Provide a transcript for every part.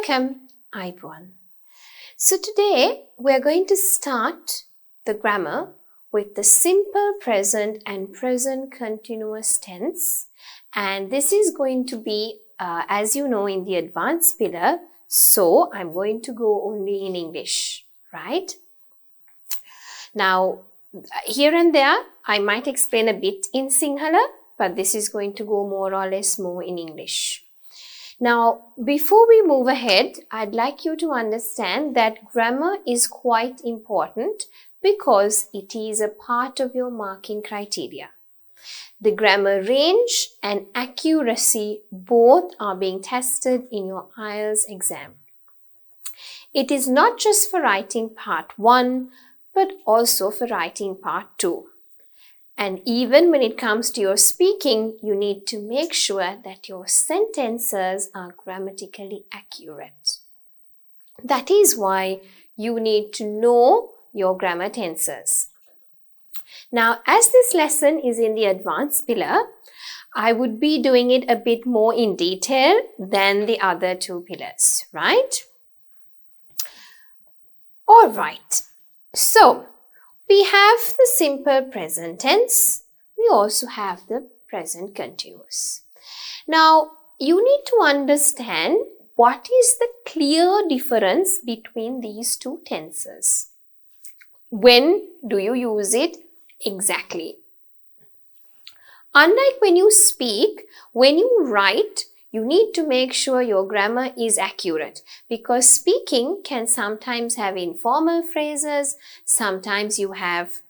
Welcome, everyone. So today we are going to start the grammar with the simple present and present continuous tense, and this is going to be as you know in the advanced pillar, so I'm going to go only in English, right? Now here and there I might explain a bit in Sinhala, but this is going to go more or less more in English. Now, before we move ahead, I'd like you to understand that grammar is quite important because it is a part of your marking criteria. The grammar range and accuracy both are being tested in your IELTS exam. It is not just for writing part 1, but also for writing part 2. And even when it comes to your speaking, you need to make sure that your sentences are grammatically accurate. That is why you need to know your grammar tenses. Now, as this lesson is in the advanced pillar, I would be doing it a bit more in detail than the other two pillars, right? All right. So, we have the simple present tense. We also have the present continuous. Now, you need to understand what is the clear difference between these two tenses. When do you use it exactly? Unlike when you speak, when you write, you need to make sure your grammar is accurate because speaking can sometimes have informal phrases. Sometimes you have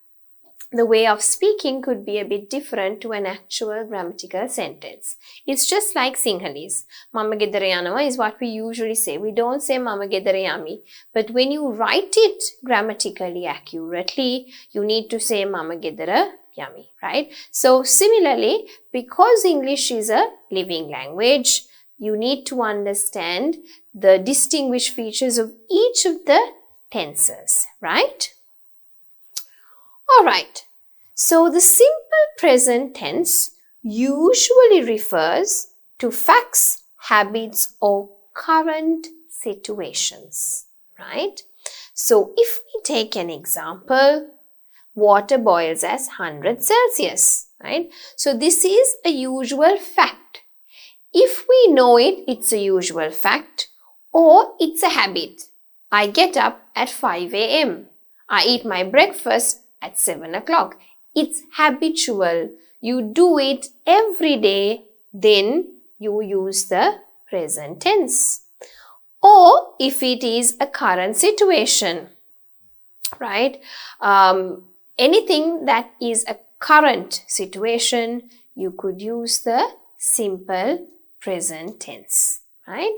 the way of speaking could be a bit different to an actual grammatical sentence. It's just like Sinhalese. Mama gedara yanawa is what we usually say. We don't say mama gedara yami. But when you write it grammatically accurately, you need to say mama gedara yummy, right? So similarly, because English is a living language, you need to understand the distinguished features of each of the tenses, right? All right. So the simple present tense usually refers to facts, habits, or current situations, right? So if we take an example, water boils at 100 Celsius, right? So this is a usual fact. If we know it, it's a usual fact or it's a habit. I get up at 5 a.m. I eat my breakfast at 7 o'clock. It's habitual. You do it every day, then you use the present tense. Or if it is a current situation, right? Anything that is a current situation, you could use the simple present tense, right?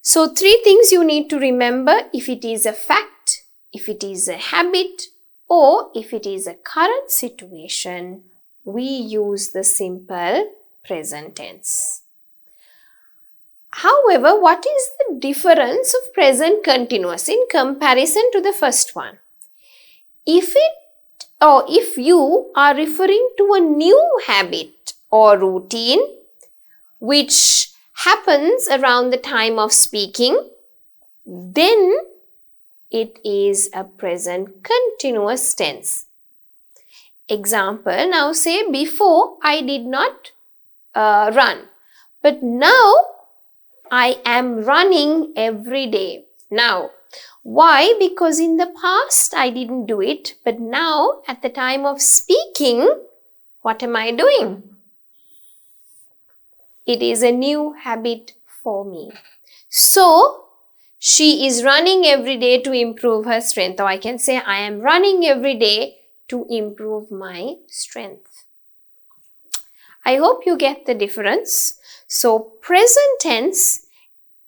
So 3 things you need to remember: if it is a fact, if it is a habit, or if it is a current situation, we use the simple present tense. However, what is the difference of present continuous in comparison to the first one? If you are referring to a new habit or routine which happens around the time of speaking, then it is a present continuous tense. Example, now say before I did not run, but now I am running every day. Now, why? Because in the past I didn't do it, but now at the time of speaking, what am I doing? It is a new habit for me. So, she is running every day to improve her strength. Or I can say, I am running every day to improve my strength. I hope you get the difference. So, present tense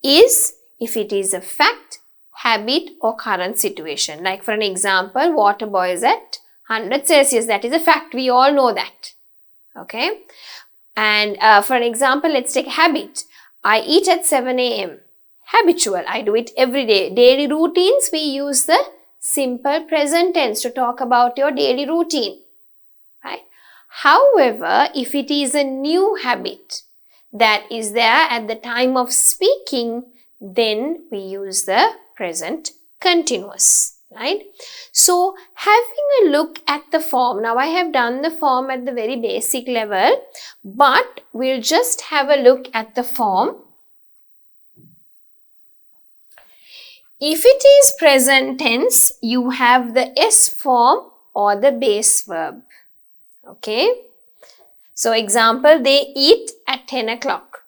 is if it is a fact, habit, or current situation. Like for an example, water boils at 100 Celsius. That is a fact. We all know that. Okay. And for an example, let's take a habit. I eat at 7 a.m. Habitual. I do it every day. Daily routines, we use the simple present tense to talk about your daily routine. Right? However, if it is a new habit that is there at the time of speaking, then we use the present continuous, right? So having a look at the form. Now I have done the form at the very basic level, but we'll just have a look at the form. If it is present tense, you have the S form or the base verb. Okay. So example, they eat at 10 o'clock.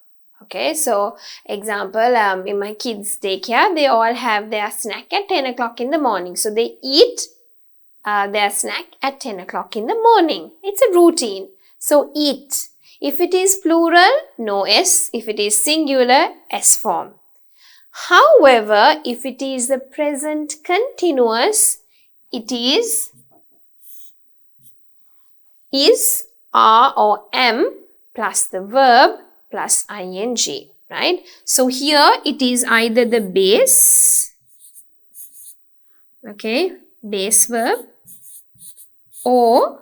Okay. So example, in my kids' daycare, they all have their snack at 10 o'clock in the morning. So they eat their snack at 10 o'clock in the morning. It's a routine. So eat. If it is plural, no S. If it is singular, S form. However, if it is the present continuous, it is are or am plus the verb plus ing, right? So here it is either the base, okay, base verb, or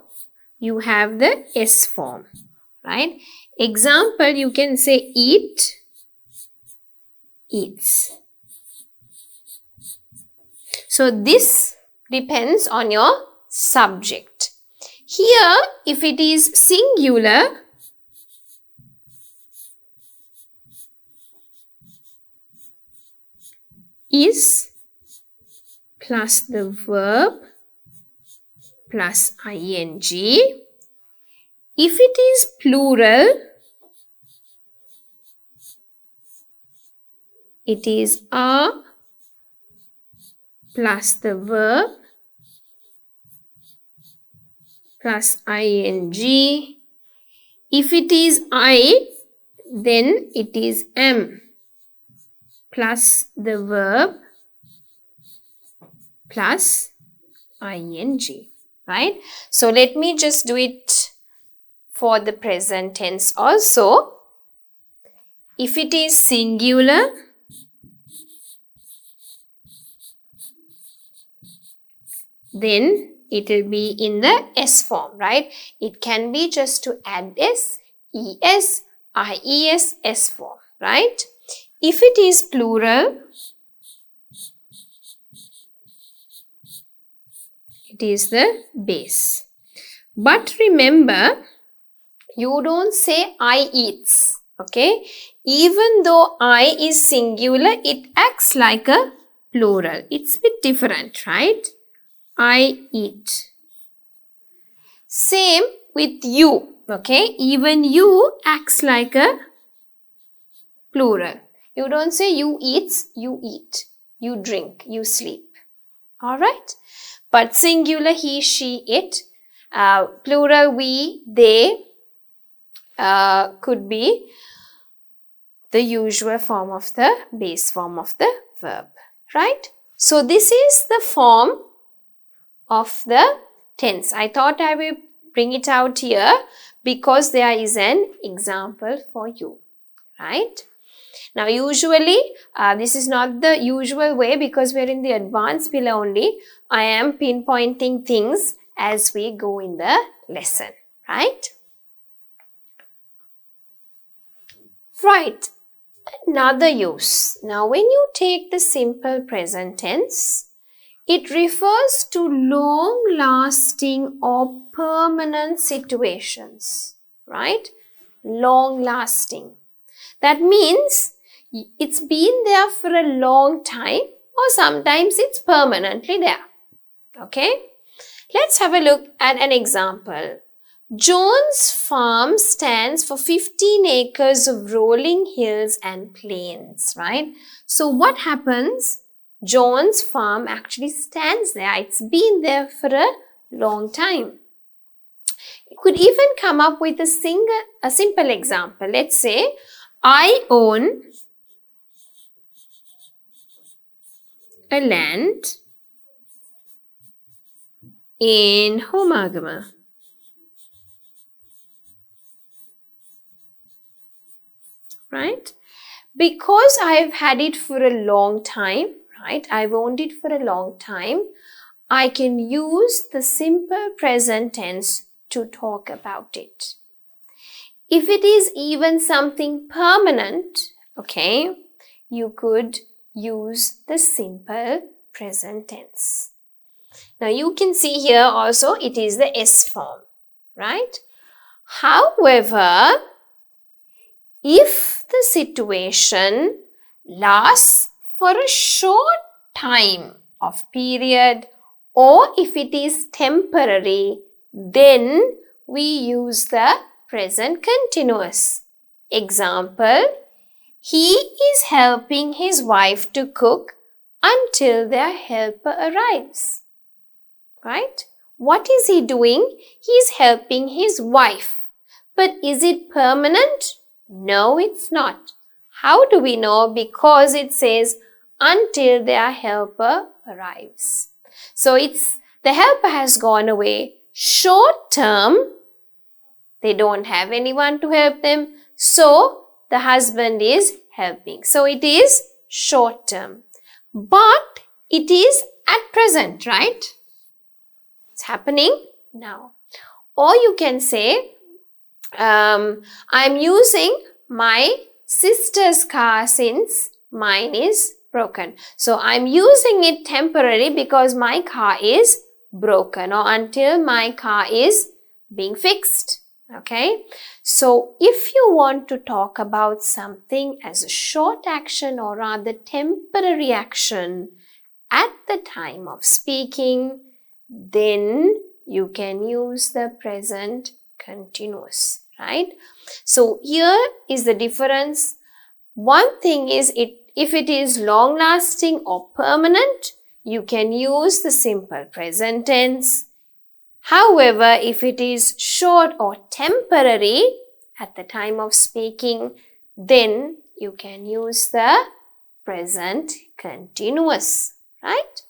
you have the S form, right? Example, you can say eat, eats. So this depends on your subject. Here, if it is singular, is plus the verb plus ing. If it is plural, it is are plus the verb plus ing. If it is I, then it is am plus the verb plus ing, right? So let me just do it for the present tense also. If it is singular, then it will be in the S form, right? It can be just to add S, ES, IES, S form, right? If it is plural, it is the base. But remember, you don't say I eats, okay? Even though I is singular, it acts like a plural. It's a bit different, right? I eat. Same with you, okay? Even you acts like a plural. You don't say you eats, you eat. You drink, you sleep. Alright? But singular, he, she, it. Plural, we, they could be the usual form of the base form of the verb. Right? So this is the form of the tense. I thought I will bring it out here because there is an example for you, right? Now usually, this is not the usual way because we're in the advanced pillar only. I am pinpointing things as we go in the lesson, right? Right, another use. Now when you take the simple present tense, it refers to long-lasting or permanent situations, right? Long-lasting. That means it's been there for a long time or sometimes it's permanently there, okay? Let's have a look at an example. John's farm stands for 15 acres of rolling hills and plains, right? So what happens? John's farm actually stands there. It's been there for a long time. You could even come up with a simple example. Let's say, I own a land in Homagama. Right? Because I've had it for a long time, right? I've owned it for a long time. I can use the simple present tense to talk about it. If it is even something permanent, okay, you could use the simple present tense. Now you can see here also it is the S form, right? However, if the situation lasts for a short time of period or if it is temporary, then we use the present continuous. Example, he is helping his wife to cook until their helper arrives. Right? What is he doing? He is helping his wife. But is it permanent? No, it's not. How do we know? Because it says until their helper arrives. So the helper has gone away. Short term, they don't have anyone to help them. So the husband is helping. So it is short term. But it is at present, right? It's happening now. Or you can say, I'm using my sister's car since mine is broken. So I'm using it temporarily because my car is broken or until my car is being fixed. Okay. So if you want to talk about something as a short action or rather temporary action at the time of speaking, then you can use the present continuous, right? So here is the difference. One thing is if it is long lasting or permanent, you can use the simple present tense. However, if it is short or temporary at the time of speaking, then you can use the present continuous, right?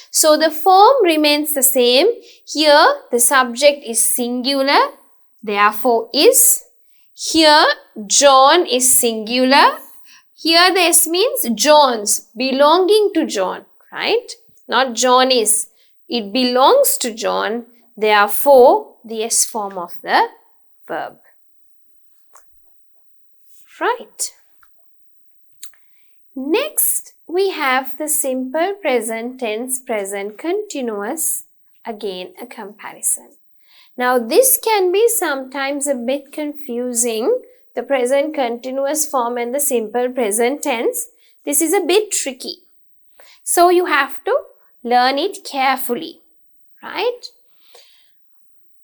So the form remains the same. Here the subject is singular, therefore is. Here John is singular. Here the S means John's, belonging to John, right? Not John is. It belongs to John. Therefore, the S form of the verb. Right. Next, we have the simple present tense, present continuous. Again, a comparison. Now, this can be sometimes a bit confusing, the present continuous form and the simple present tense. This is a bit tricky. So, you have to learn it carefully, right?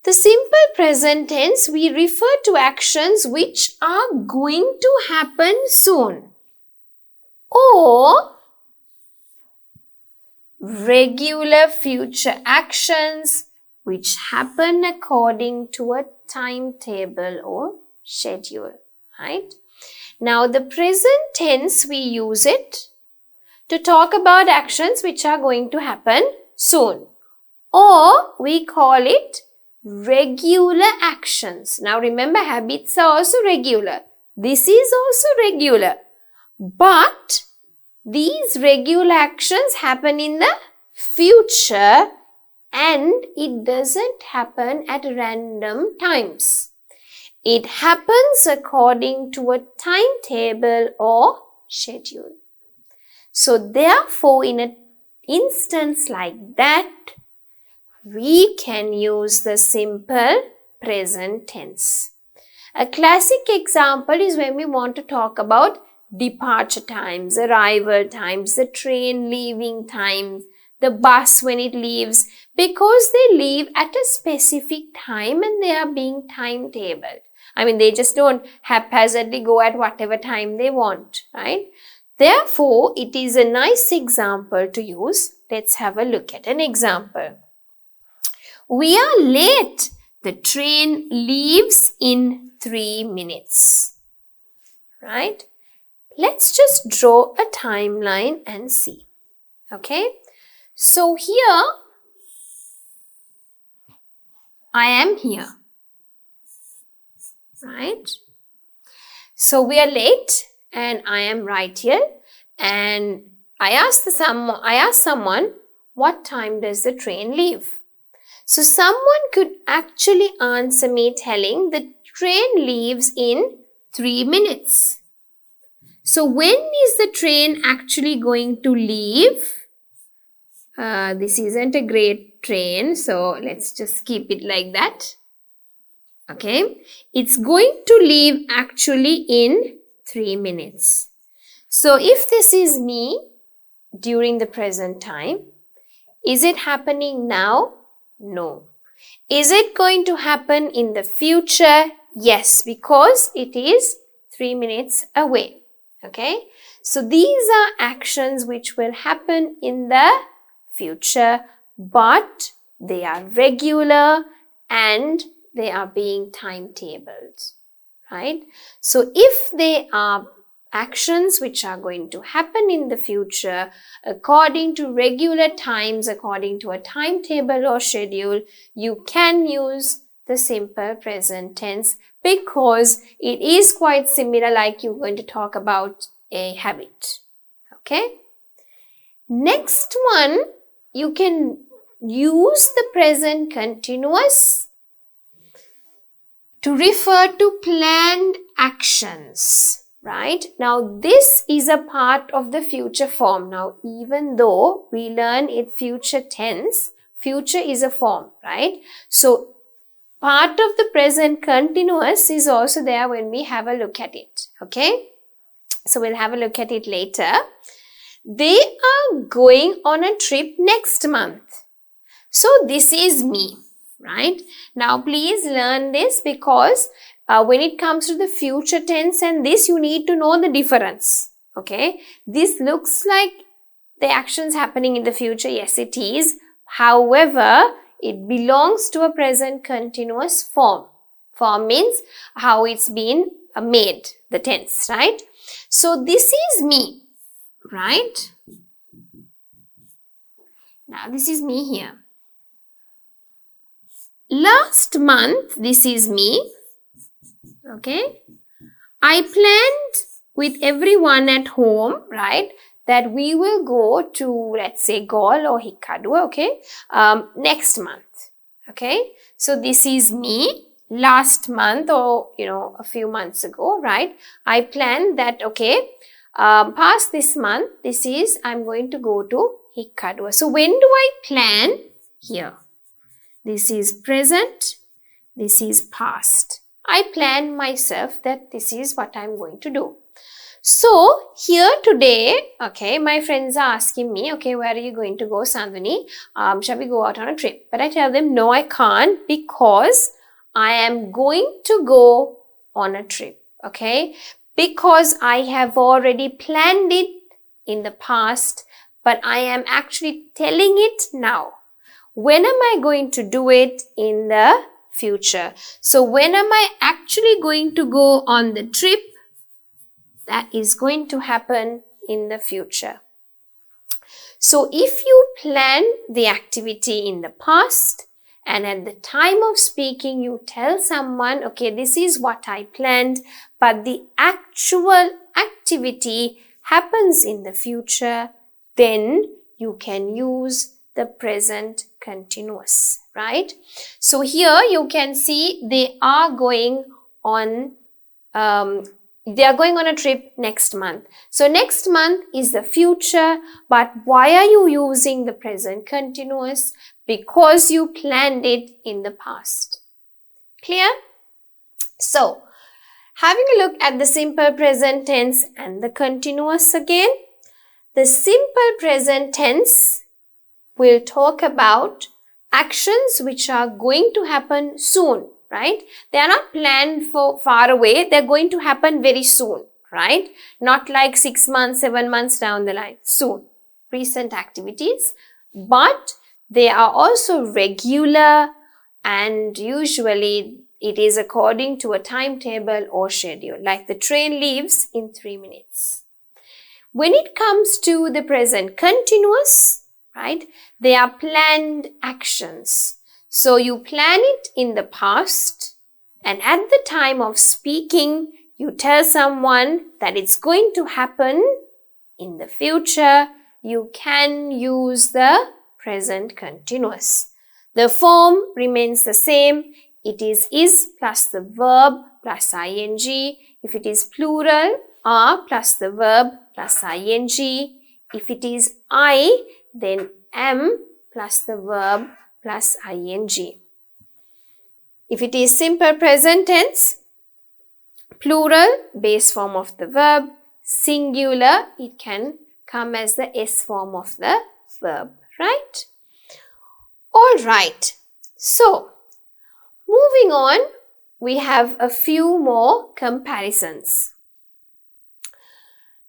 The simple present tense, we refer to actions which are going to happen soon or regular future actions which happen according to a timetable or schedule, right? Now, the present tense, we use it to talk about actions which are going to happen soon, or we call it regular actions. Now, remember, habits are also regular. This is also regular. But these regular actions happen in the future and it doesn't happen at random times. It happens according to a timetable or schedule. So therefore, in an instance like that, we can use the simple present tense. A classic example is when we want to talk about departure times, arrival times, the train leaving times, the bus when it leaves, because they leave at a specific time and they are being timetabled. I mean, they just don't haphazardly go at whatever time they want, right? Therefore, it is a nice example to use. Let's have a look at an example. We are late. The train leaves in 3 minutes, right? Let's just draw a timeline and see, okay? So here, I am here, right? So we are late and I am right here and I asked someone, what time does the train leave? So someone could actually answer me telling the train leaves in 3 minutes. So when is the train actually going to leave? This isn't a great train, so let's just keep it like that. Okay, it's going to leave actually in 3 minutes. So if this is me during the present time, is it happening now? No. Is it going to happen in the future? Yes, because it is 3 minutes away. Okay, so these are actions which will happen in the future, but they are regular and they are being timetabled, right? So if they are actions which are going to happen in the future according to regular times, according to a timetable or schedule, you can use the simple present tense because it is quite similar, like you're going to talk about a habit. Okay. Next one, you can use the present continuous to refer to planned actions, right? Now, this is a part of the future form. Now, even though we learn it future tense, future is a form, right? So, part of the present continuous is also there when we have a look at it, okay? So, we'll have a look at it later. They are going on a trip next month. So, this is me, right? Now, please learn this because when it comes to the future tense and this, you need to know the difference, okay? This looks like the actions happening in the future. Yes, it is. However, it belongs to a present continuous form. Form means how it's been made, the tense, right? So, this is me, right? Now, this is me here. Last month, this is me, okay? I planned with everyone at home, right, that we will go to, let's say, Galle or Hikkadua, okay, next month, okay? So, this is me last month or, a few months ago, right? I planned that, okay, past this month, I'm going to go to Hikkadua. So, when do I plan? Here. This is present, this is past. I plan myself that this is what I'm going to do. So, here today, okay, my friends are asking me, okay, where are you going to go, Sandhani? Shall we go out on a trip? But I tell them, no, I can't because I am going to go on a trip, okay? Because I have already planned it in the past, but I am actually telling it now. When am I going to do it? In the future. So, when am I actually going to go on the trip? That is going to happen in the future. So, if you plan the activity in the past and at the time of speaking, you tell someone, okay, this is what I planned, but the actual activity happens in the future, then you can use the present continuous, right? So here you can see they are going on a trip next month. So next month is the future, but why are you using the present continuous? Because you planned it in the past. Clear? So, having a look at the simple present tense and the continuous again. The simple present tense will talk about actions which are going to happen soon, right? They are not planned for far away. They're going to happen very soon, right? Not like 6 months, 7 months down the line. Soon. Recent activities. But they are also regular and usually it is according to a timetable or schedule. Like the train leaves in 3 minutes. When it comes to the present continuous, right, they are planned actions. So you plan it in the past and at the time of speaking, you tell someone that it's going to happen in the future. You can use the present continuous. The form remains the same. It is plus the verb plus ing. If it is plural, are plus the verb plus ing. If it is I, then am plus the verb plus ing. If it is simple present tense, plural, base form of the verb, singular, it can come as the S form of the verb, right? Alright, so moving on, we have a few more comparisons.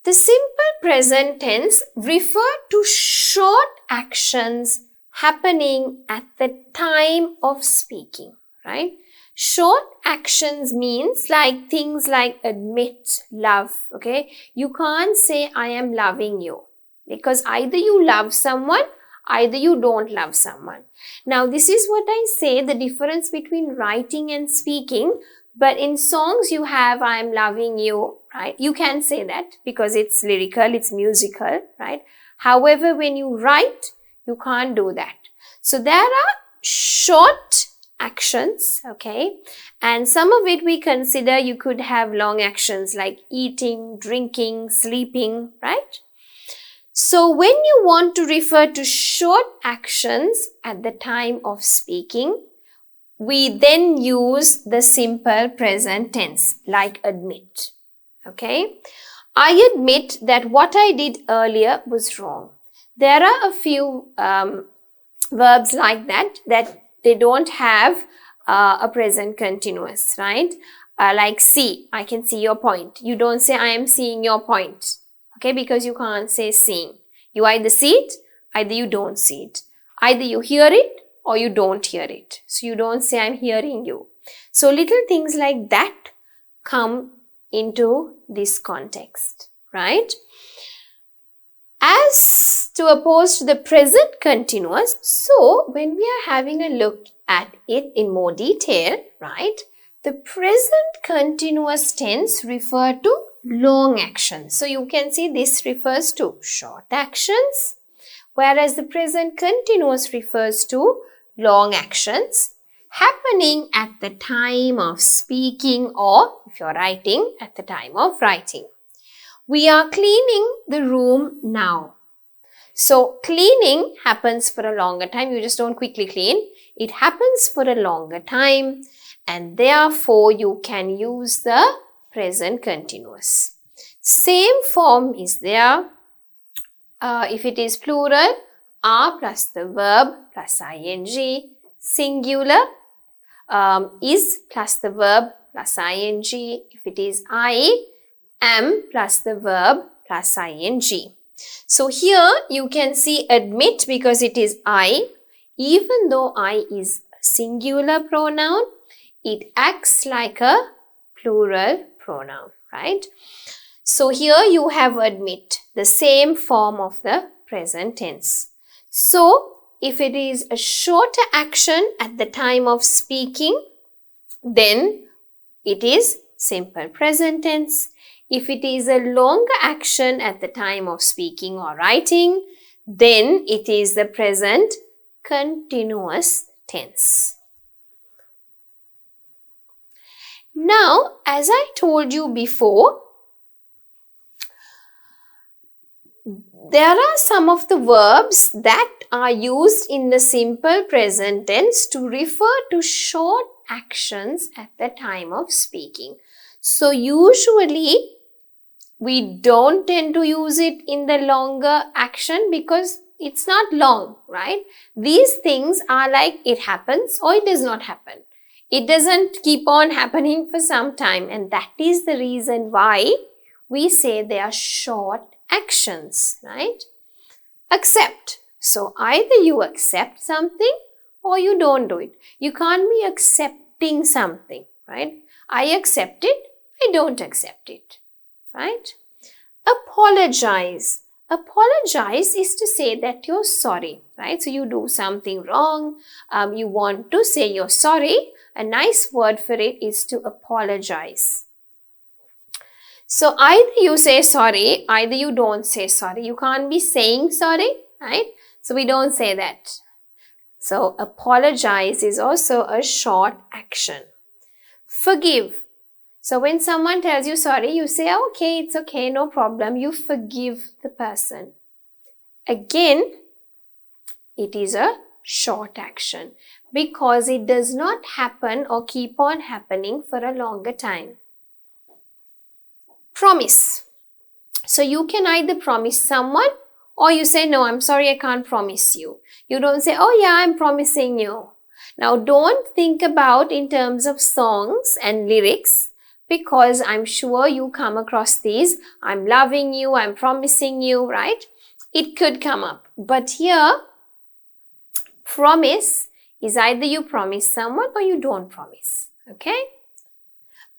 The simple present tense refer to short actions happening at the time of speaking, right? Short actions means like things like admit, love, okay? You can't say I am loving you because either you love someone, either you don't love someone. Now this is what I say, the difference between writing and speaking. But in songs you have I am loving you, right? You can say that because it's lyrical, it's musical, right? However, when you write, you can't do that. So there are short actions, okay? And some of it we consider you could have long actions like eating, drinking, sleeping, right? So when you want to refer to short actions at the time of speaking, we then use the simple present tense like admit, okay? I admit that what I did earlier was wrong. There are a few verbs like that they don't have a present continuous, right? Like see, I can see your point. You don't say I am seeing your point, okay? Because you can't say seeing. You either see it, either you don't see it. Either you hear it, or you don't hear it. So you don't say I'm hearing you. So little things like that come into this context, right? As to oppose to the present continuous, so when we are having a look at it in more detail, right, the present continuous tense refer to long actions. So you can see this refers to short actions, whereas the present continuous refers to long actions happening at the time of speaking, or if you're writing, at the time of writing. We are cleaning the room now. So cleaning happens for a longer time. You just don't quickly clean. It happens for a longer time, and therefore you can use the present continuous. Same form is there. If it is plural, are plus the verb plus ing. Singular, is plus the verb plus ing. If it is I, am plus the verb plus ing. So here you can see admit because it is I. Even though I is a singular pronoun, it acts like a plural pronoun, right? So here you have admit, the same form of the present tense. So if it is a shorter action at the time of speaking, then it is simple present tense. If it is a longer action at the time of speaking or writing, then it is the present continuous tense. Now, as I told you before, there are some of the verbs that are used in the simple present tense to refer to short actions at the time of speaking. So usually we don't tend to use it in the longer action because it's not long, right? These things are like it happens or it does not happen. It doesn't keep on happening for some time, and that is the reason why we say they are short actions, right? Accept. So either you accept something or you don't do it. You can't be accepting something, right? I accept it, I don't accept it, right? Apologize. Apologize is to say that you're sorry, right? So you do something wrong, you want to say you're sorry. A nice word for it is to apologize. So either you say sorry, either you don't say sorry. You can't be saying sorry, right? So we don't say that. So apologize is also a short action. Forgive. So when someone tells you sorry, you say, okay, it's okay, no problem. You forgive the person. Again, it is a short action because it does not happen or keep on happening for a longer time. Promise. So you can either promise someone or you say, no, I'm sorry, I can't promise you. You don't say, oh yeah, I'm promising you. Now don't think about in terms of songs and lyrics because I'm sure you come across these. I'm loving you, I'm promising you, right? It could come up. But here, promise is either you promise someone or you don't promise. Okay?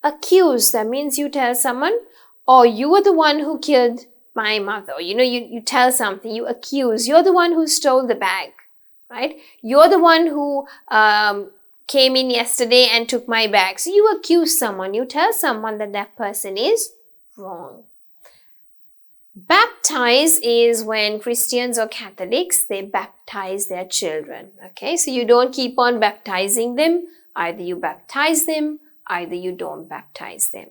Accuse, that means you tell someone, oh, you were the one who killed my mother. You tell something, you accuse. You're the one who stole the bag, right? You're the one who came in yesterday and took my bag. So you accuse someone. You tell someone that that person is wrong. Baptize is when Christians or Catholics, they baptize their children. Okay, so you don't keep on baptizing them. Either you baptize them, either you don't baptize them.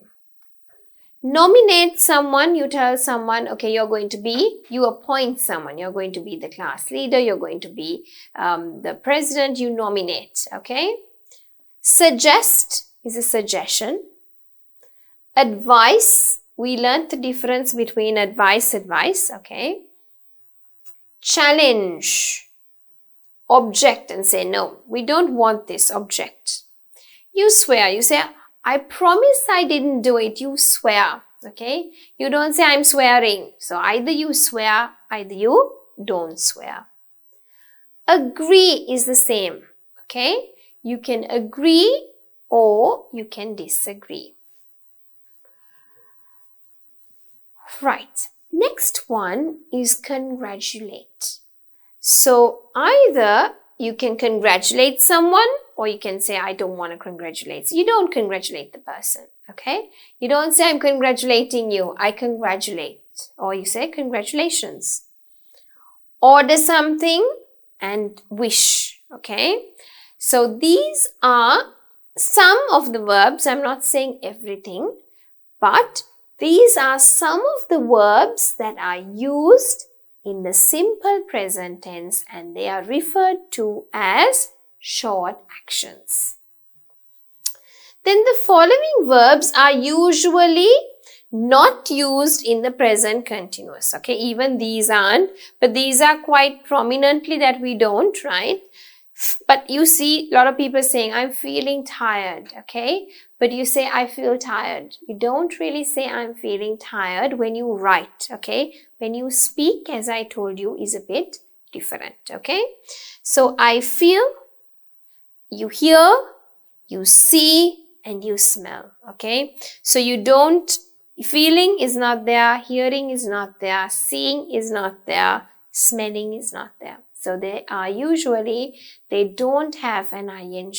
Nominate someone, you tell someone, okay, you appoint someone, you're going to be the class leader, you're going to be the president, you nominate, okay? Suggest is a suggestion. Advice, we learned the difference between advice, okay? Challenge, object and say, no, we don't want this, object. You swear, you say, I promise I didn't do it, you swear, okay? You don't say I'm swearing. So either you swear, either you don't swear. Agree is the same, okay? You can agree or you can disagree. Right, next one is congratulate. So either you can congratulate someone or you can say, I don't want to congratulate. So you don't congratulate the person, okay? You don't say, I'm congratulating you. I congratulate. Or you say, congratulations. Order something and wish, okay? So these are some of the verbs. I'm not saying everything, but these are some of the verbs that are used in the simple present tense and they are referred to as short actions. Then the following verbs are usually not used in the present continuous. Okay, even these aren't, but these are quite prominently that we don't, right? But you see a lot of people saying, I'm feeling tired, okay? But you say, I feel tired. You don't really say, I'm feeling tired when you write, okay? When you speak, as I told you, is a bit different, okay? So I feel, you hear, you see, and you smell, okay? So you don't, feeling is not there, hearing is not there, seeing is not there, smelling is not there. So they are usually, they don't have an ing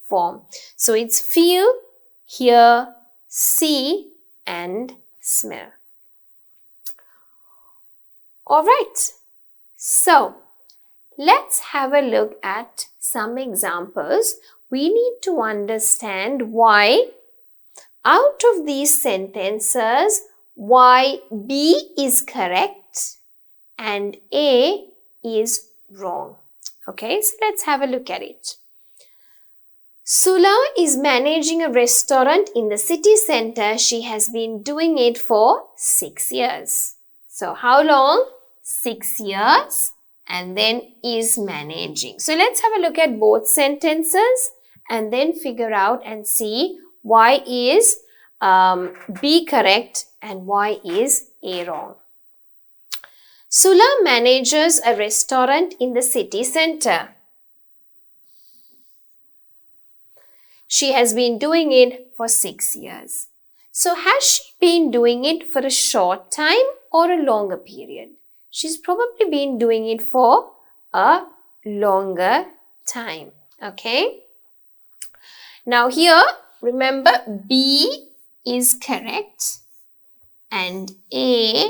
form. So it's feel, hear, see, and smell. All right. So let's have a look at some examples. We need to understand why out of these sentences, why B is correct and A is wrong. Okay, so let's have a look at it. Sula is managing a restaurant in the city center. She has been doing it for 6 years. So how long? 6 years and then is managing. So let's have a look at both sentences and then figure out and see why is B correct and why is A wrong. Sula manages a restaurant in the city center. She has been doing it for 6 years. So has she been doing it for a short time or a longer period? She's probably been doing it for a longer time. Okay. Now here, remember B is correct and A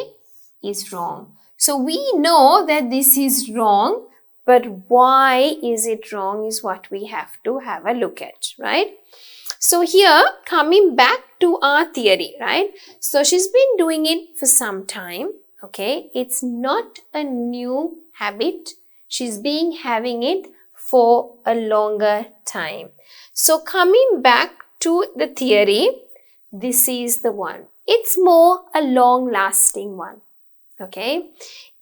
is wrong. So we know that this is wrong, but why is it wrong is what we have to have a look at, right? So here, coming back to our theory, right? So she's been doing it for some time, okay? It's not a new habit. She's been having it for a longer time. So coming back to the theory, this is the one. It's more a long-lasting one, okay?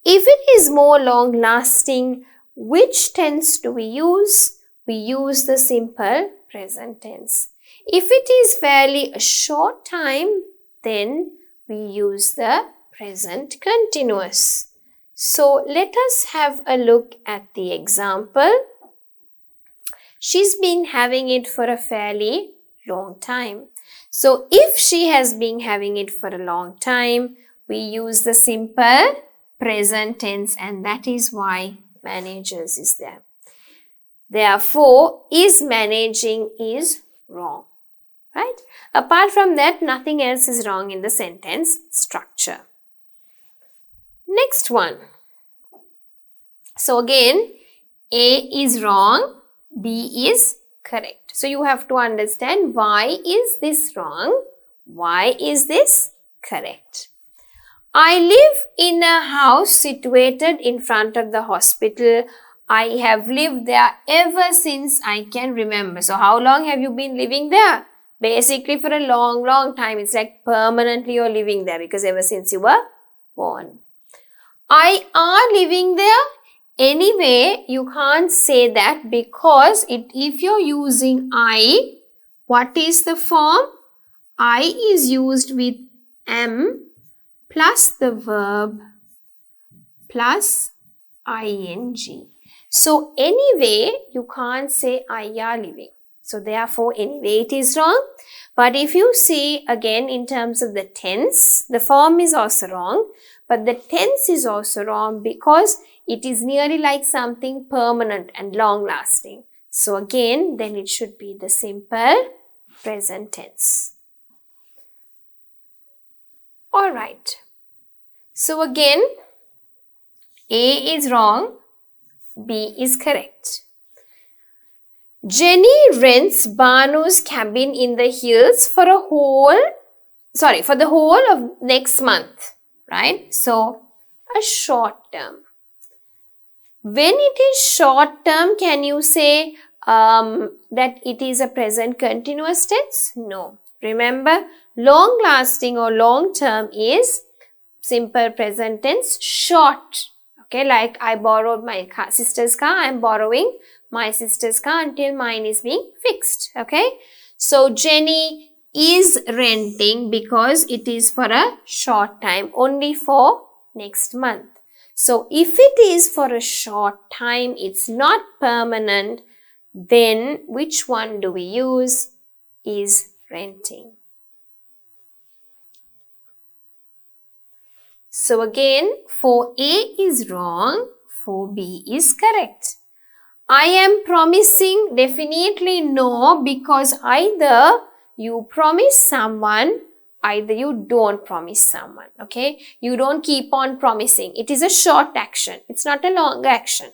If it is more long-lasting, which tense do we use? We use the simple present tense. If it is fairly a short time, then we use the present continuous. So let us have a look at the example. She's been having it for a fairly long time. So if she has been having it for a long time, we use the simple present tense, and that is why manages is there. Therefore, is managing is wrong, right? Apart from that, nothing else is wrong in the sentence structure. Next one. So again, A is wrong, B is correct. So you have to understand why is this wrong, why is this correct. I live in a house situated in front of the hospital. I have lived there ever since I can remember. So how long have you been living there? Basically for a long time. It's like permanently you're living there because ever since you were born. I are living there. Anyway, you can't say that because if you're using I, what is the form? I is used with am plus the verb plus ing. So anyway, you can't say I are living. So therefore, anyway, it is wrong. But if you see again in terms of the tense, the form is also wrong. But the tense is also wrong because it is nearly like something permanent and long lasting. So again, then it should be the simple present tense. Alright. So again, A is wrong, B is correct. Jenny rents Banu's cabin in the hills for the whole of next month, right? So, a short term. When it is short term, can you say that it is a present continuous tense? No. Remember, long lasting or long term is simple present tense, short. Okay, like I borrowed my sister's car, I am borrowing my sister's car until mine is being fixed. Okay, so Jenny is renting because it is for a short time, only for next month. So if it is for a short time, it's not permanent, then which one do we use? Is renting. So again, for A is wrong, for B is correct. I am promising, definitely no, because either you promise someone, either you don't promise someone, okay? You don't keep on promising. It is a short action. It's not a long action,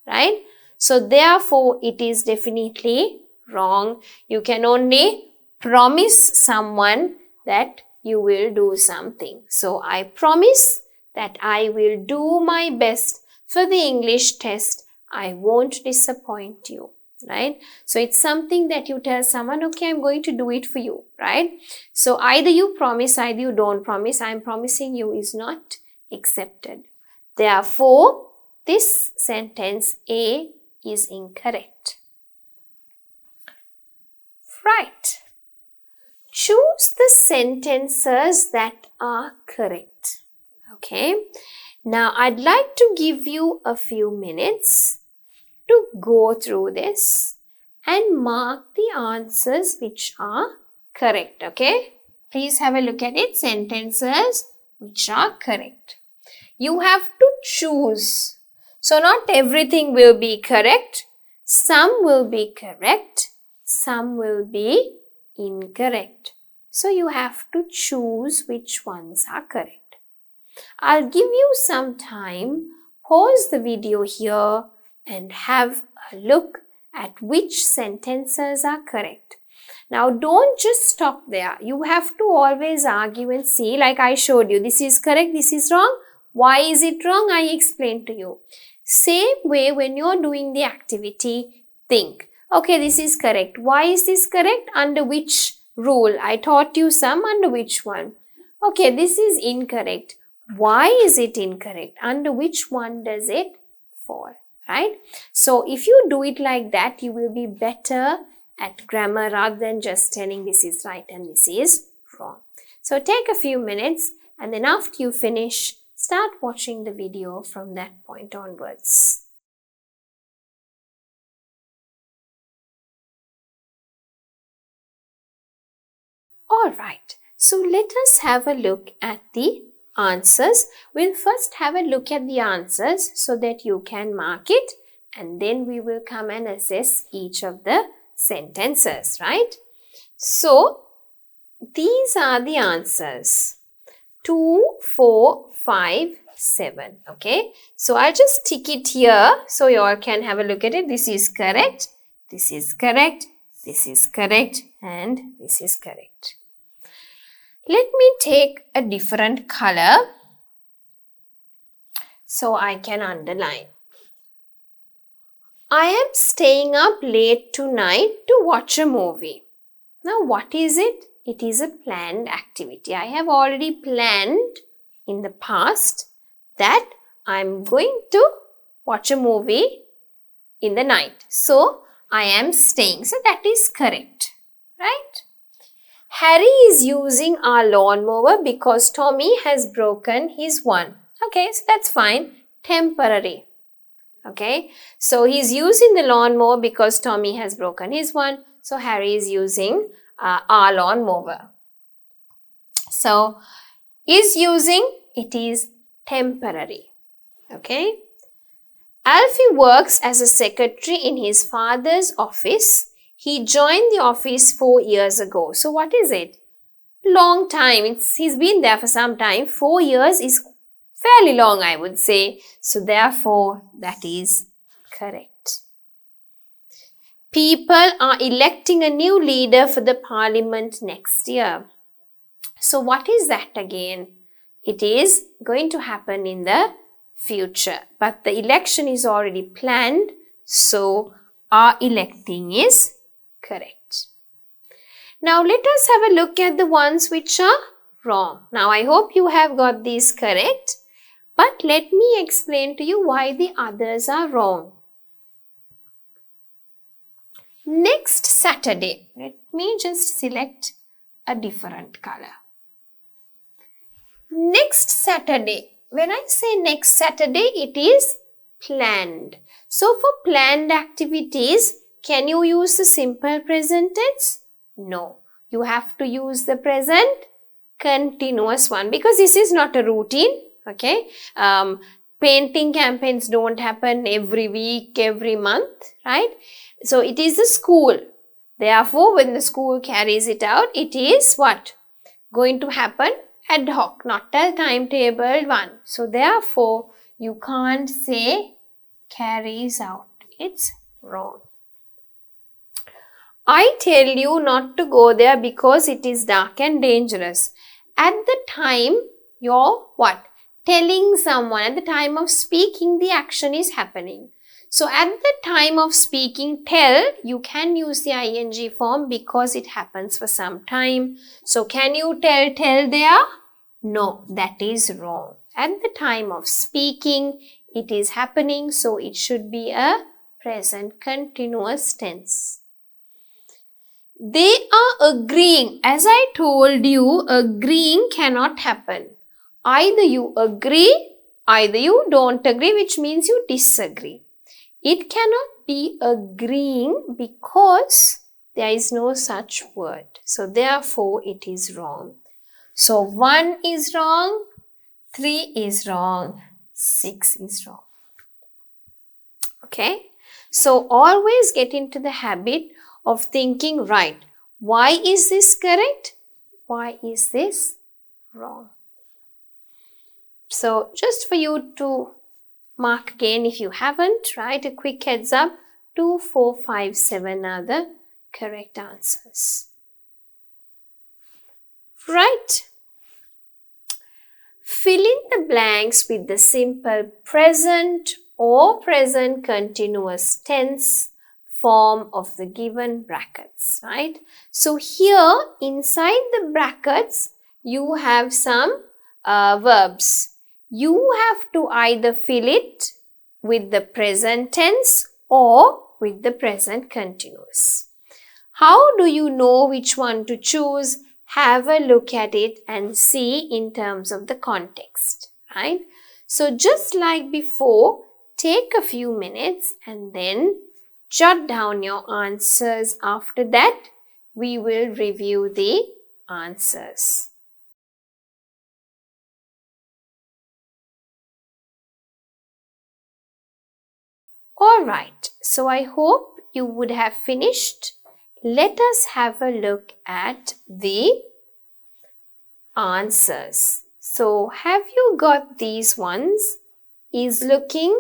right? So therefore, it is definitely wrong. You can only promise someone that you will do something. So I promise that I will do my best for the English test. I won't disappoint you, right? So it's something that you tell someone, okay, I'm going to do it for you, right? So either you promise, either you don't promise. I'm promising you is not accepted. Therefore, this sentence A is incorrect. Right. Choose the sentences that are correct. Okay. Now, I'd like to give you a few minutes to go through this and mark the answers which are correct. Okay. Please have a look at it. Sentences which are correct. You have to choose. So, not everything will be correct. Some will be correct. Some will be incorrect. So, you have to choose which ones are correct. I'll give you some time. Pause the video here and have a look at which sentences are correct. Now don't just stop there. You have to always argue and see, like I showed you, this is correct, this is wrong. Why is it wrong? I explained to you. Same way when you're doing the activity, think, okay, this is correct. Why is this correct? Under which rule? I taught you some, under which one? Okay, this is incorrect. Why is it incorrect? Under which one does it fall? Right? So if you do it like that, you will be better at grammar rather than just telling this is right and this is wrong. So take a few minutes and then after you finish, start watching the video from that point onwards. Alright, so let us have a look at the answers. We'll first have a look at the answers so that you can mark it, and then we will come and assess each of the sentences, right? So, these are the answers. 2, 4, 5, 7. Okay, so I'll just tick it here so you all can have a look at it. This is correct, this is correct, this is correct, and this is correct. Let me take a different color so I can underline. I am staying up late tonight to watch a movie. Now what is it? It is a planned activity. I have already planned in the past that I am going to watch a movie in the night. So I am staying. So that is correct, right? Harry is using our lawnmower because Tommy has broken his one. Okay, so that's fine. Temporary. Okay, so he's using the lawnmower because Tommy has broken his one. So Harry is using our lawnmower. So is using, it is temporary. Okay. Alfie works as a secretary in his father's office. He joined the office 4 years ago. So what is it? Long time. He's been there for some time. 4 years is fairly long, I would say. So therefore, that is correct. People are electing a new leader for the parliament next year. So what is that again? It is going to happen in the future. But the election is already planned. So are electing is correct. Now let us have a look at the ones which are wrong. Now I hope you have got these correct. But let me explain to you why the others are wrong. Next Saturday. Let me just select a different color. Next Saturday. When I say next Saturday, it is planned. So for planned activities, can you use the simple present tense? No. You have to use the present continuous one because this is not a routine. Okay. Painting campaigns don't happen every week, every month, right? So it is the school. Therefore, when the school carries it out, it is what? Going to happen ad hoc, not a timetable one. So therefore, you can't say carries out. It's wrong. I tell you not to go there because it is dark and dangerous. At the time, you're what? Telling someone. At the time of speaking, the action is happening. So at the time of speaking, tell, you can use the ing form because it happens for some time. So can you tell there? No, that is wrong. At the time of speaking, it is happening. So it should be a present continuous tense. They are agreeing. As I told you, agreeing cannot happen. Either you agree, either you don't agree, which means you disagree. It cannot be agreeing because there is no such word. So therefore, it is wrong. So 1 is wrong, 3 is wrong, 6 is wrong. Okay. So always get into the habit of thinking, right, why is this correct? Why is this wrong? So just for you to mark again if you haven't, right, a quick heads up, 2, 4, 5, 7 are the correct answers. Right. Fill in the blanks with the simple present or present continuous tense form of the given brackets, right? So here inside the brackets, you have some verbs. You have to either fill it with the present tense or with the present continuous. How do you know which one to choose? Have a look at it and see in terms of the context, right? So just like before, take a few minutes and then jot down your answers. After that, we will review the answers. Alright, so I hope you would have finished. Let us have a look at the answers. So, have you got these ones? Is looking,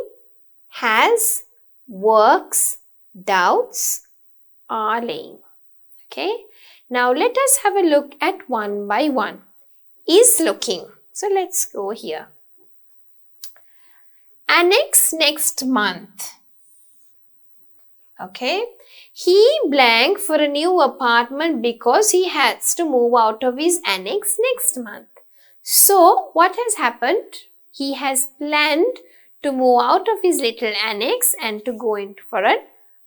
has, works, doubts, are laying. Okay. Now, let us have a look at one by one. Is looking. So, let's go here. Annex next month. Okay. He blank for a new apartment because he has to move out of his annex next month. So, what has happened? He has planned to move out of his little annex and to go in for an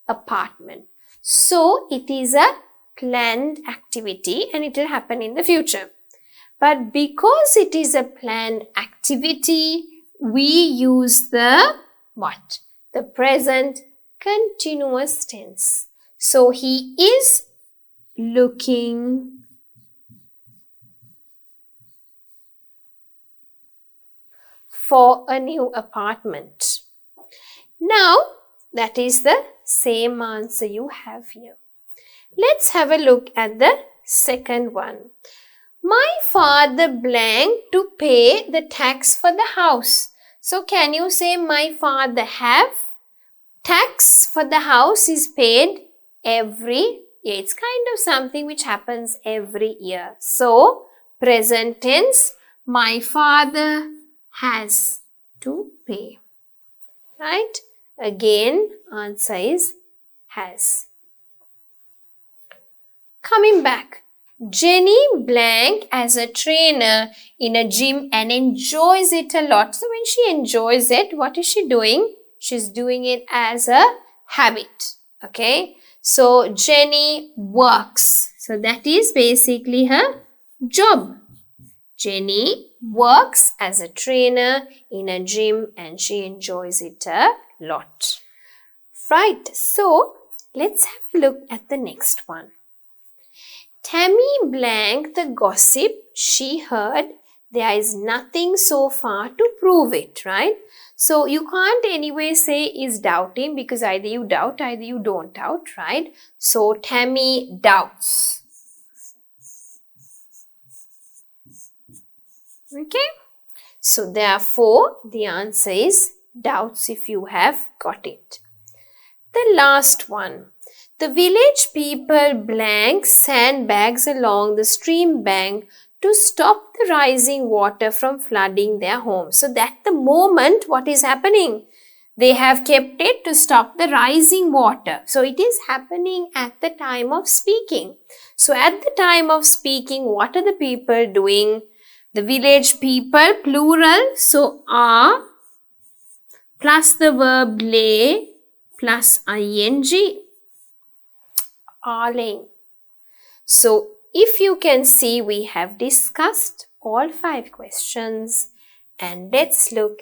apartment. So, it is a planned activity and it will happen in the future. But because it is a planned activity, we use the what? The present continuous tense. So, he is looking for a new apartment. Now, that is the same answer you have here. Let's have a look at the second one. My father blank to pay the tax for the house. So, can you say my father have? Tax for the house is paid every year. It's kind of something which happens every year. So, present tense, my father has to pay. Right? Again, answer is has. Coming back. Jenny blank as a trainer in a gym and enjoys it a lot. So, when she enjoys it, what is she doing? She's doing it as a habit. Okay. So, Jenny works. So, that is basically her job. Jenny works as a trainer in a gym and she enjoys it a lot. Right. So, let's have a look at the next one. Tammy blank the gossip she heard. There is nothing so far to prove it, right? So, you can't anyway say is doubting because either you doubt, either you don't doubt, right? So, Tammy doubts. Okay. So, therefore, the answer is doubts if you have got it. The last one. The village people blank sandbags along the stream bank to stop the rising water from flooding their homes. So, at the moment, what is happening? They have kept it to stop the rising water. So, it is happening at the time of speaking. So, at the time of speaking, what are the people doing? The village people, plural, so are plus the verb lay plus ing, are laying. So, if you can see, we have discussed all 5 questions and let's look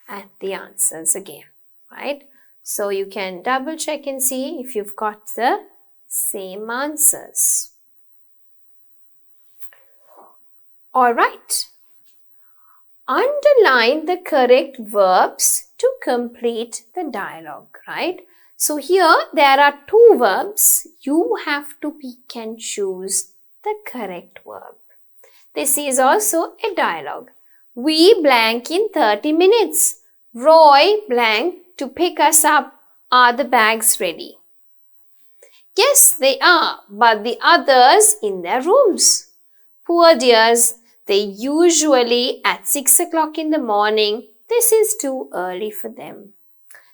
at the answers again, right? So, you can double check and see if you've got the same answers. Alright, underline the correct verbs to complete the dialogue, right? So, here there are 2 verbs. You have to pick and choose the correct verb. This is also a dialogue. We blank in 30 minutes. Roy blank to pick us up. Are the bags ready? Yes, they are, but the others in their rooms. Poor dears, they usually at 6 o'clock in the morning. This is too early for them.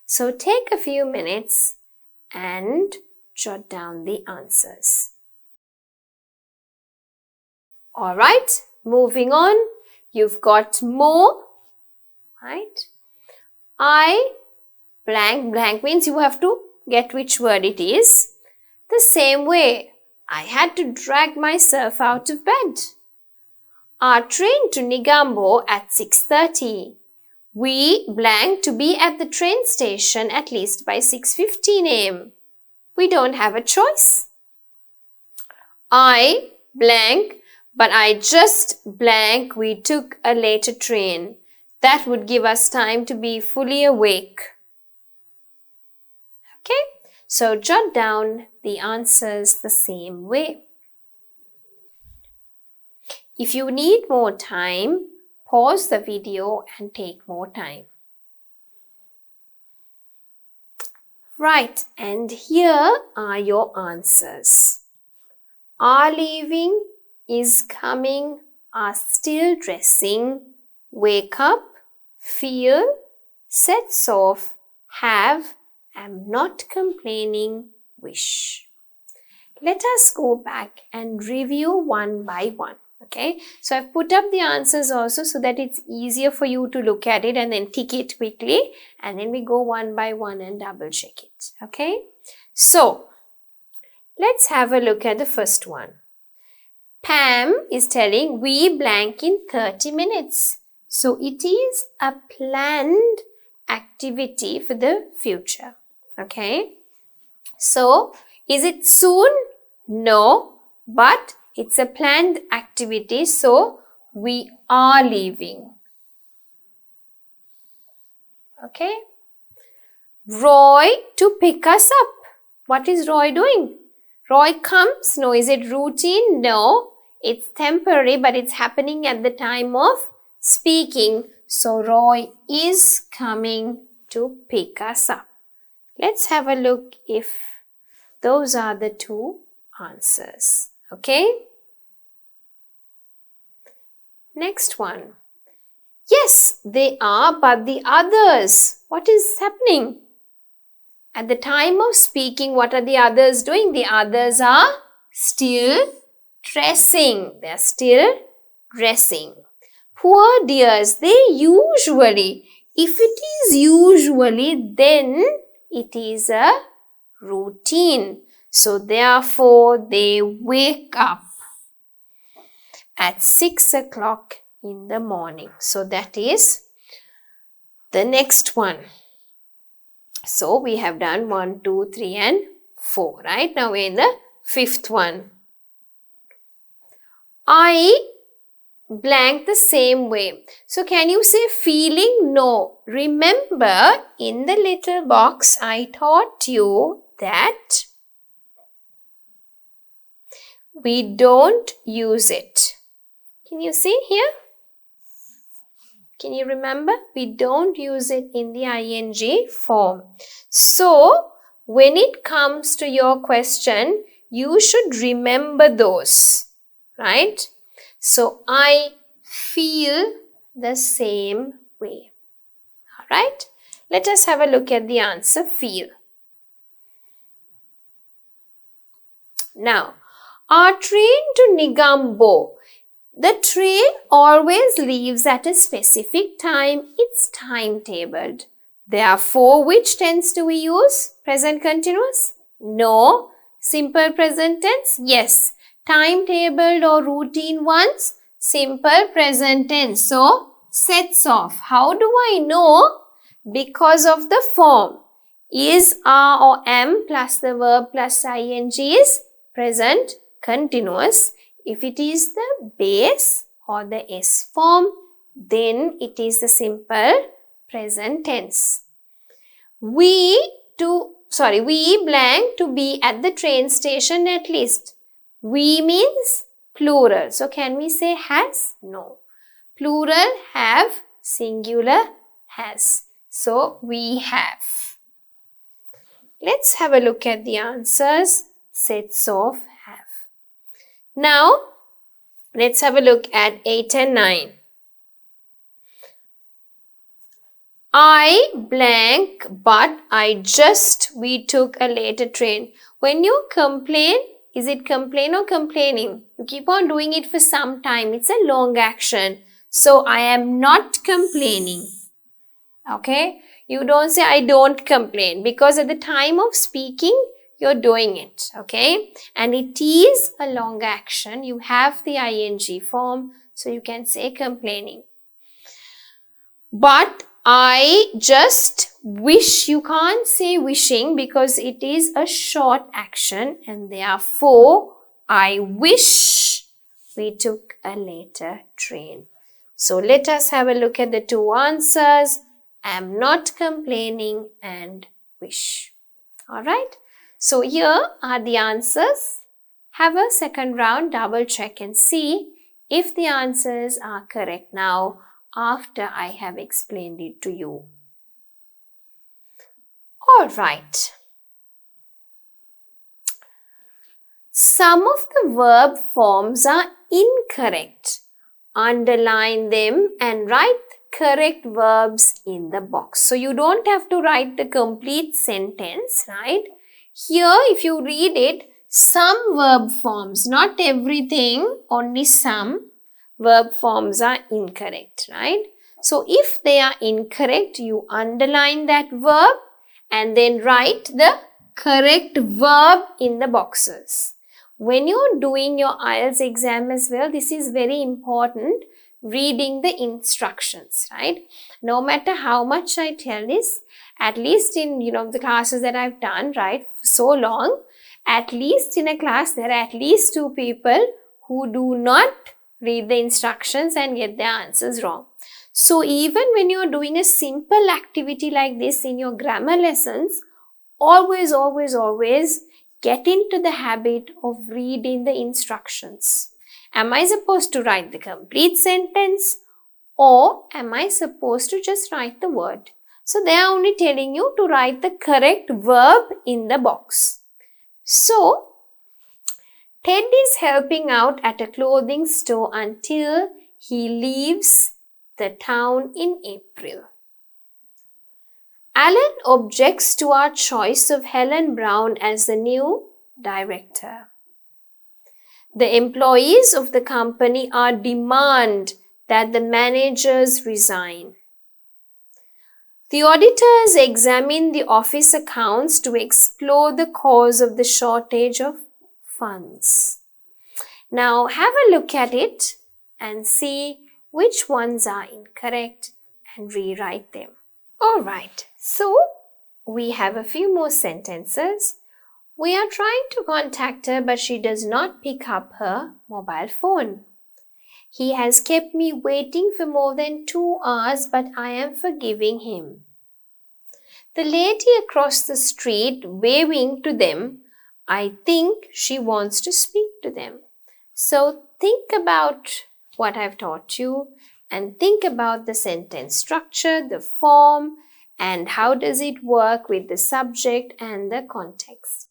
So take a few minutes and jot down the answers. Alright, moving on. You've got more, right? I blank, blank means you have to get which word it is. The same way, I had to drag myself out of bed. Our train to Negombo at 6:30. We blank to be at the train station at least by 6:15 a.m. We don't have a choice. I blank, but I just blank, we took a later train. That would give us time to be fully awake. Okay, so jot down the answers the same way. If you need more time, pause the video and take more time. Right, and here are your answers. Are leaving, is coming, are still dressing, wake up, feel, sets off, have, am not complaining, wish. Let us go back and review one by one. Okay, so I've put up the answers also so that it's easier for you to look at it and then tick it quickly, and then we go one by one and double check it. Okay, so let's have a look at the first one. Pam is telling we blank in 30 minutes. So it is a planned activity for the future. Okay, so is it soon? No, but it's a planned activity, so we are leaving. Okay. Roy to pick us up. What is Roy doing? Roy comes. No. Is it routine? No. It's temporary, but it's happening at the time of speaking. So Roy is coming to pick us up. Let's have a look if those are the two answers. Okay. Next one. Yes, they are, but the others. What is happening? At the time of speaking, what are the others doing? The others are still dressing. They are still dressing. Poor dears, they usually, if it is usually, then it is a routine. So therefore, they wake up at 6 o'clock in the morning. So that is the next one. So we have done 1, 2, 3 and 4. Right? Now we're in the fifth one. I blank the same way. So can you say feeling? No. Remember in the little box I taught you that we don't use it. Can you see here? Can you remember? We don't use it in the ing form. So, when it comes to your question, you should remember those, right? So, I feel the same way. Alright? Let us have a look at the answer, feel. Now, our train to Negombo. The train always leaves at a specific time. It's timetabled. Therefore, which tense do we use? Present continuous? No. Simple present tense? Yes. Timetabled or routine ones? Simple present tense. So, sets off. How do I know? Because of the form. Is, are or am plus the verb plus ing is present continuous. If it is the base or the S form, then it is the simple present tense. We blank to be at the train station at least. We means plural. So can we say has? No. Plural have, singular has. So we have. Let's have a look at the answers. sets of have. Now, let's have a look at 8 and 9. I blank, but we took a later train. When you complain, is it complain or complaining? You keep on doing it for some time. It's a long action. So, I am not complaining. Okay? You don't say I don't complain because at the time of speaking, you're doing it. Okay? And it is a long action. You have the ing form. So, you can say complaining. But I just wish, you can't say wishing because it is a short action and therefore I wish we took a later train. So let us have a look at the two answers. Am not complaining and wish. Alright. So here are the answers. Have a second round, double check and see if the answers are correct now after I have explained it to you. Alright. Some of the verb forms are incorrect. Underline them and write correct verbs in the box. So you don't have to write the complete sentence, right? Here, if you read it, some verb forms, not everything, only some verb forms are incorrect, right? So, if they are incorrect, you underline that verb and then write the correct verb in the boxes. When you're doing your IELTS exam as well, this is very important, reading the instructions, right? No matter how much I tell this, at least in, the classes that I've done, right, for so long, at least in a class, there are at least 2 people who do not read the instructions and get their answers wrong. So even when you're doing a simple activity like this in your grammar lessons, always get into the habit of reading the instructions. Am I supposed to write the complete sentence or am I supposed to just write the word? So they are only telling you to write the correct verb in the box. So Ted is helping out at a clothing store until he leaves the town in April. Alan objects to our choice of Helen Brown as the new director. The employees of the company are demand that the managers resign. The auditors examine the office accounts to explore the cause of the shortage of funds. Now have a look at it and see which ones are incorrect and rewrite them. Alright, so we have a few more sentences. We are trying to contact her but she does not pick up her mobile phone. He has kept me waiting for more than 2 hours but I am forgiving him. The lady across the street waving to them, I think she wants to speak to them. So think about what I've taught you and think about the sentence structure, the form, and how does it work with the subject and the context.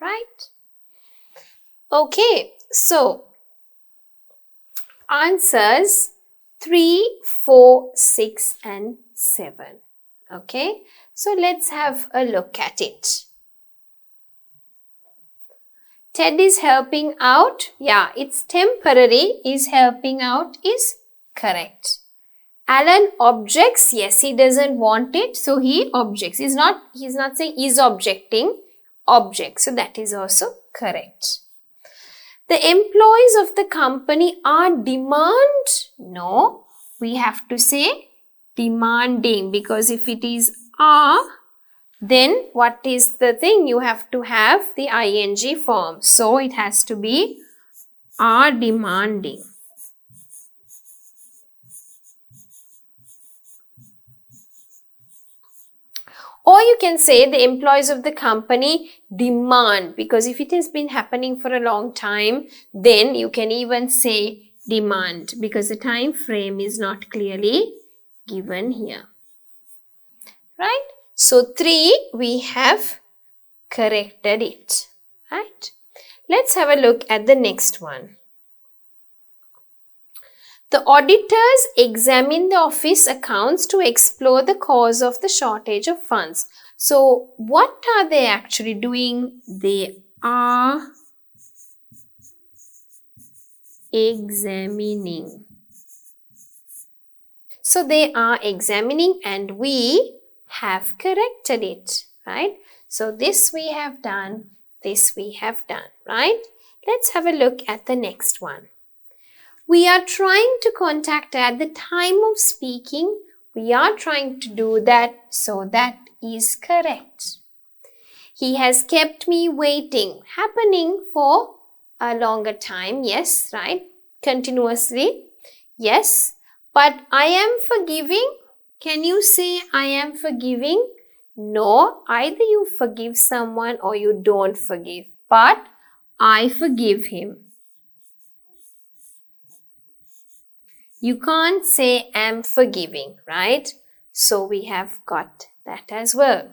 Right? Okay, so answers 3, 4, 6 and 7. Okay, so let's have a look at it. Ted is helping out. Yeah, it's temporary. Is helping out is correct. Alan objects. Yes, he doesn't want it. So he objects. He's not saying is objecting. Objects. So that is also correct. The employees of the company are demand. No, we have to say demanding because if it is are, then what is the thing? You have to have the ing form. So it has to be are demanding. Or you can say the employees of the company demand, because if it has been happening for a long time, then you can even say demand because the time frame is not clearly given here. Right? So 3, we have corrected it. Right? Let's have a look at the next one. The auditors examine the office accounts to explore the cause of the shortage of funds. So, what are they actually doing? They are examining. So, they are examining and we have corrected it, right? So, this we have done, this we have done, right? Let's have a look at the next one. We are trying to contact at the time of speaking. We are trying to do that, so that is correct. He has kept me waiting. Happening for a longer time. Yes, right? Continuously. Yes. But I am forgiving. Can you say I am forgiving? No. Either you forgive someone or you don't forgive. But I forgive him. You can't say am forgiving, right? So we have got that as well.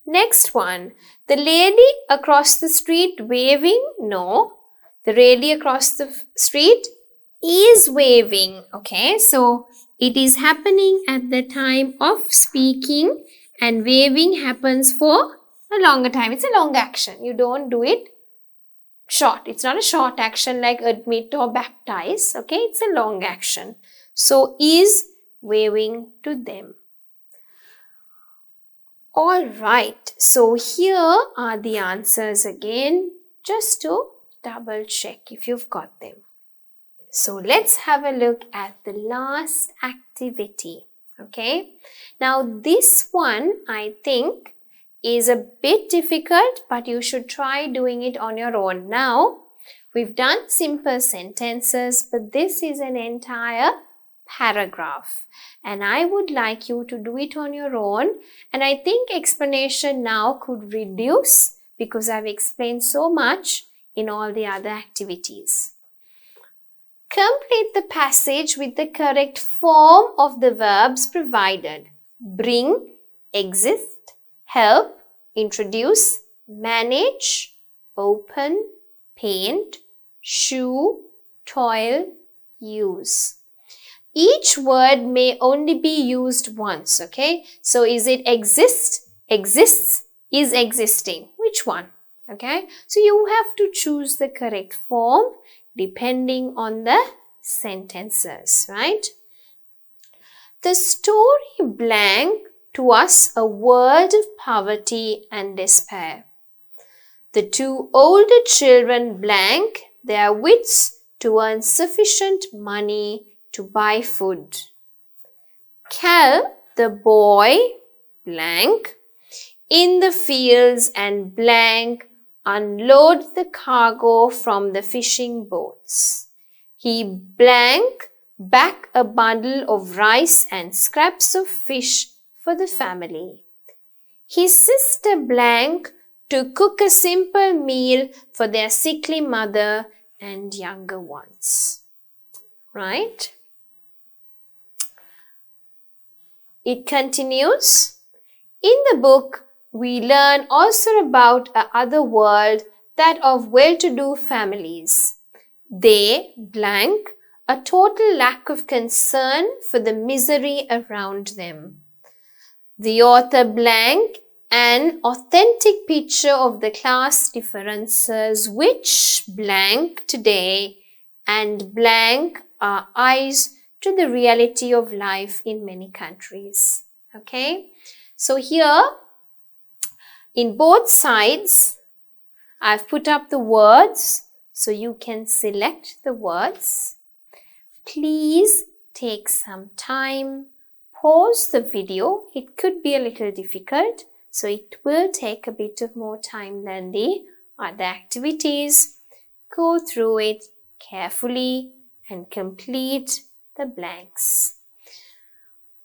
Next one, the lady across the street waving? No, the lady across the street is waving. Okay, so it is happening at the time of speaking and waving happens for a longer time. It's a long action. You don't do it short. It's not a short action like admit or baptize. Okay, it's a long action. So is waving to them. Alright, so here are the answers again, just to double check if you've got them. So let's have a look at the last activity. Okay, now this one I think is a bit difficult, but you should try doing it on your own. Now, we've done simple sentences, but this is an entire paragraph and I would like you to do it on your own, and I think explanation now could reduce because I've explained so much in all the other activities. Complete the passage with the correct form of the verbs provided. Bring, exist, help, introduce, manage, open, paint, shoe, toil, use. Each word may only be used once, okay? So is it exist, exists, is existing? Which one? Okay? So you have to choose the correct form depending on the sentences, right? The story blank to us a word of poverty and despair. The 2 older children blank their wits to earn sufficient money to buy food. Cal, the boy, blank, in the fields and blank, unload the cargo from the fishing boats. He blank back a bundle of rice and scraps of fish for the family. His sister blank to cook a simple meal for their sickly mother and younger ones. Right? It continues. In the book, we learn also about a other world, that of well-to-do families. They blank a total lack of concern for the misery around them. The author blank an authentic picture of the class differences which blank today and blank our eyes to the reality of life in many countries. Okay, so here in both sides I've put up the words so you can select the words. Please take some time, pause the video. It could be a little difficult, so it will take a bit of more time than the other activities. Go through it carefully and complete the blanks.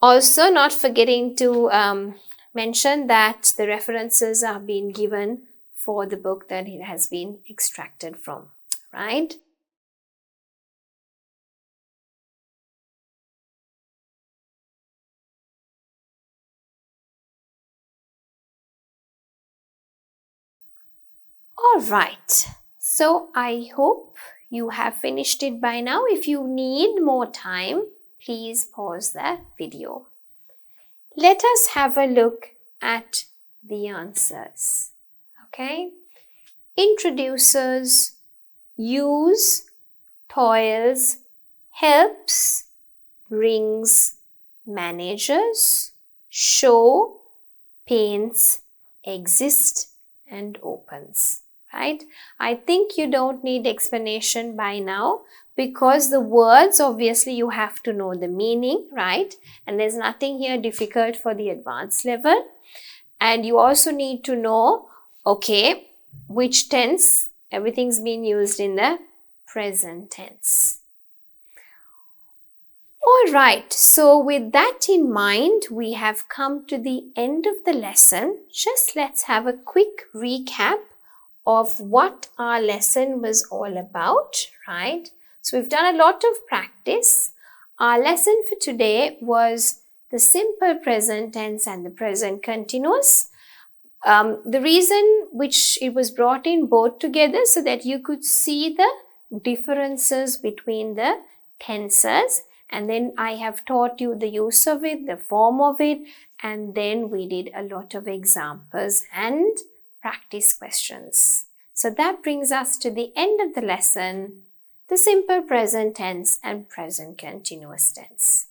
Also, not forgetting to mention that the references are being given for the book that it has been extracted from, right? All right, so I hope you have finished it by now. If you need more time, please pause the video. Let us have a look at the answers. Okay, introduces, use, toils, helps, brings, manages, show, paints, exist, and opens. Right? I think you don't need explanation by now, because the words, obviously you have to know the meaning, right? And there's nothing here difficult for the advanced level. And you also need to know, okay, which tense, everything's been used in the present tense. All right, so with that in mind, we have come to the end of the lesson. Just let's have a quick recap of what our lesson was all about, right? So we've done a lot of practice. Our lesson for today was the simple present tense and the present continuous. The reason which it was brought in both together so that you could see the differences between the tenses, and then I have taught you the use of it, the form of it, and then we did a lot of examples and practice questions. So that brings us to the end of the lesson, the simple present tense and present continuous tense.